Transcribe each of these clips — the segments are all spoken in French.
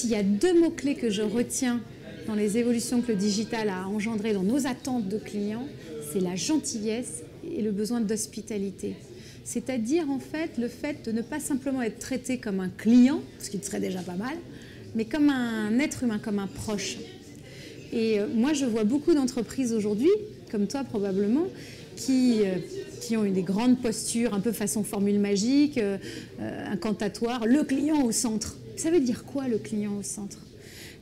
s'il y a deux mots-clés que je retiens dans les évolutions que le digital a engendrées dans nos attentes de clients, c'est la gentillesse et le besoin d'hospitalité. C'est-à-dire, en fait, le fait de ne pas simplement être traité comme un client, ce qui serait déjà pas mal, mais comme un être humain, comme un proche. Et moi, je vois beaucoup d'entreprises aujourd'hui, comme toi probablement, qui ont eu des grandes postures, un peu façon formule magique, incantatoire, le client au centre. Ça veut dire quoi, le client au centre?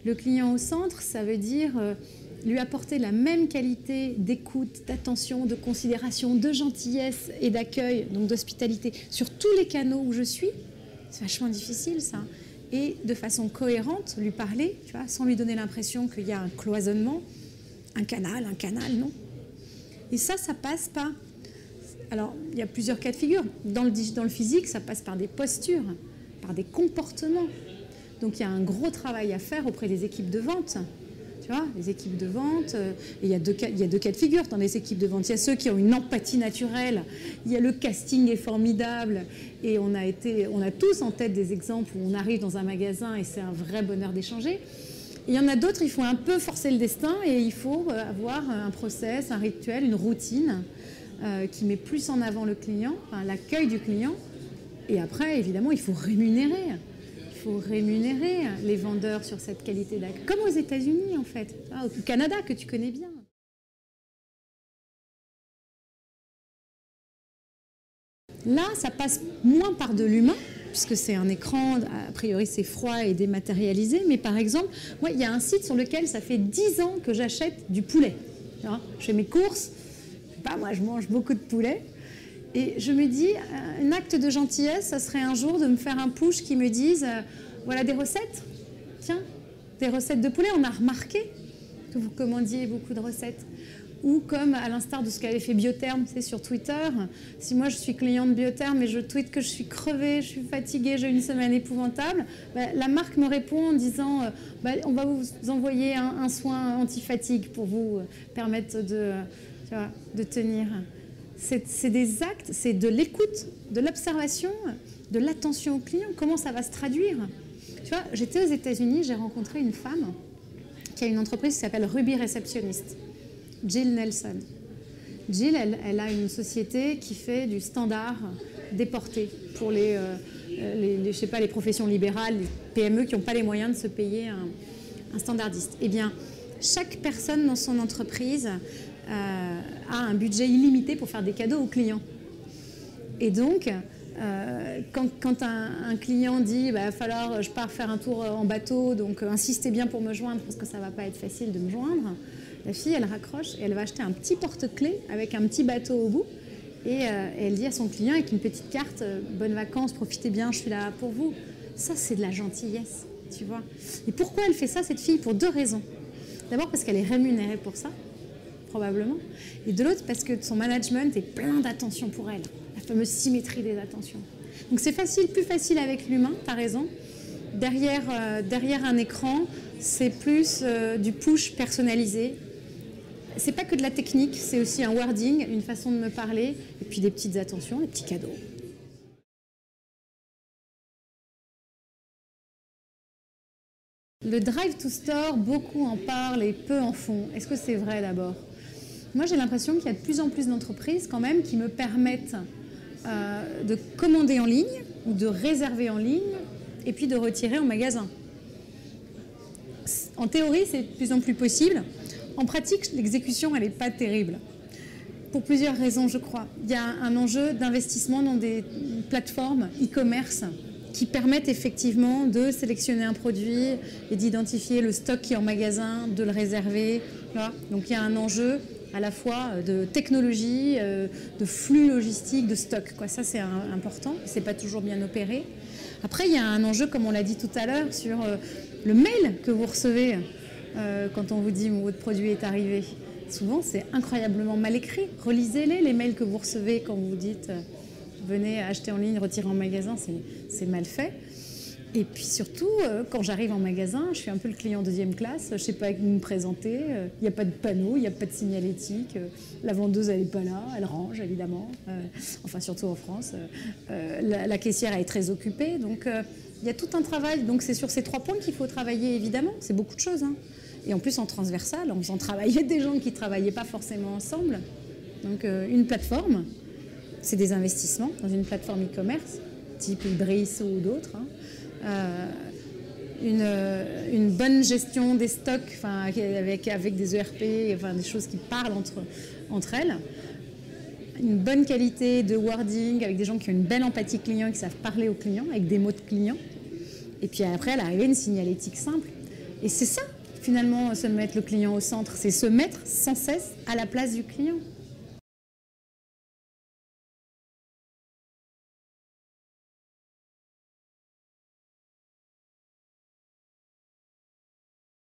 Le client au centre, ça veut dire lui apporter la même qualité d'écoute, d'attention, de considération, de gentillesse et d'accueil, donc d'hospitalité, sur tous les canaux où je suis. C'est vachement difficile, ça. Et de façon cohérente, lui parler, tu vois, sans lui donner l'impression qu'il y a un cloisonnement, un canal, non. Et ça passe pas. Alors, il y a plusieurs cas de figure. Dans le physique, ça passe par des postures, par des comportements. Donc, il y a un gros travail à faire auprès des équipes de vente. Tu vois, les équipes de vente, et il y a deux cas de figure dans les équipes de vente. Il y a ceux qui ont une empathie naturelle, il y a le casting est formidable, et on a tous en tête des exemples où on arrive dans un magasin et c'est un vrai bonheur d'échanger. Il y en a d'autres, il faut un peu forcer le destin et il faut avoir un process, un rituel, une routine qui met plus en avant le client, enfin, l'accueil du client. Et après, évidemment, il faut rémunérer. Il faut rémunérer les vendeurs sur cette qualité d'accueil. Comme aux États-Unis, en fait, au Canada, que tu connais bien. Là, ça passe moins par de l'humain, puisque c'est un écran, a priori c'est froid et dématérialisé, mais par exemple, moi, il y a un site sur lequel ça fait 10 ans que j'achète du poulet. Je fais mes courses, moi je mange beaucoup de poulet, et je me dis, un acte de gentillesse, ça serait un jour de me faire un push qui me dise, voilà des recettes, tiens, des recettes de poulet, on a remarqué que vous commandiez beaucoup de recettes. Ou comme à l'instar de ce qu'avait fait Biotherm, c'est sur Twitter. Si moi je suis cliente Biotherm et je tweete que je suis crevée, je suis fatiguée, j'ai une semaine épouvantable, la marque me répond en disant on va vous envoyer un soin anti-fatigue pour vous permettre de tenir. C'est des actes, c'est de l'écoute, de l'observation, de l'attention au client. Comment ça va se traduire? Tu vois, j'étais aux États-Unis, j'ai rencontré une femme qui a une entreprise qui s'appelle Ruby Receptionist. Jill Nelson. Jill, elle a une société qui fait du standard déporté pour les professions libérales, les PME qui n'ont pas les moyens de se payer un standardiste. Eh bien, chaque personne dans son entreprise a un budget illimité pour faire des cadeaux aux clients. Et donc, quand un client dit va falloir, je pars faire un tour en bateau, donc insistez bien pour me joindre parce que ça ne va pas être facile de me joindre, la fille, elle raccroche et elle va acheter un petit porte-clés avec un petit bateau au bout et elle dit à son client avec une petite carte bonnes vacances, profitez bien, je suis là pour vous. Ça, c'est de la gentillesse, tu vois. Et pourquoi elle fait ça, cette fille? Pour deux raisons. D'abord parce qu'elle est rémunérée pour ça, probablement. Et de l'autre, parce que son management est plein d'attention pour elle. La fameuse symétrie des attentions. Donc c'est facile, plus facile avec l'humain, tu as raison. Derrière un écran, c'est plus du push personnalisé. C'est pas que de la technique, c'est aussi un wording, une façon de me parler, et puis des petites attentions, des petits cadeaux. Le drive to store, beaucoup en parlent et peu en font. Est-ce que c'est vrai d'abord? Moi, j'ai l'impression qu'il y a de plus en plus d'entreprises quand même qui me permettent de commander en ligne ou de réserver en ligne et puis de retirer en magasin. En théorie, c'est de plus en plus possible. En pratique, l'exécution, elle n'est pas terrible. Pour plusieurs raisons, je crois. Il y a un enjeu d'investissement dans des plateformes e-commerce qui permettent effectivement de sélectionner un produit et d'identifier le stock qui est en magasin, de le réserver. Voilà. Donc il y a un enjeu à la fois de technologie, de flux logistique, de stock. Ça, c'est important. Ce n'est pas toujours bien opéré. Après, il y a un enjeu, comme on l'a dit tout à l'heure, sur le mail que vous recevez quand on vous dit que votre produit est arrivé. Souvent, c'est incroyablement mal écrit. Relisez-les, les mails que vous recevez quand vous dites venez acheter en ligne, retirer en magasin, c'est mal fait. Et puis surtout, quand j'arrive en magasin, je suis un peu le client deuxième classe, je ne sais pas me présenter, il n'y a pas de panneau, il n'y a pas de signalétique, la vendeuse elle n'est pas là, elle range évidemment, enfin surtout en France, la caissière elle est très occupée, donc Il y a tout un travail, donc c'est sur ces 3 points qu'il faut travailler, évidemment. C'est beaucoup de choses, hein. Et en plus en transversal, en faisant travailler des gens qui ne travaillaient pas forcément ensemble. Donc une plateforme, c'est des investissements dans une plateforme e-commerce, type Ibris ou d'autres. Hein. Une bonne gestion des stocks, enfin, avec des ERP, enfin, des choses qui parlent entre elles. Une bonne qualité de wording, avec des gens qui ont une belle empathie client, qui savent parler aux clients, avec des mots de client. Et puis après, à l'arrivée, une signalétique simple. Et c'est ça, finalement, se mettre le client au centre, c'est se mettre sans cesse à la place du client.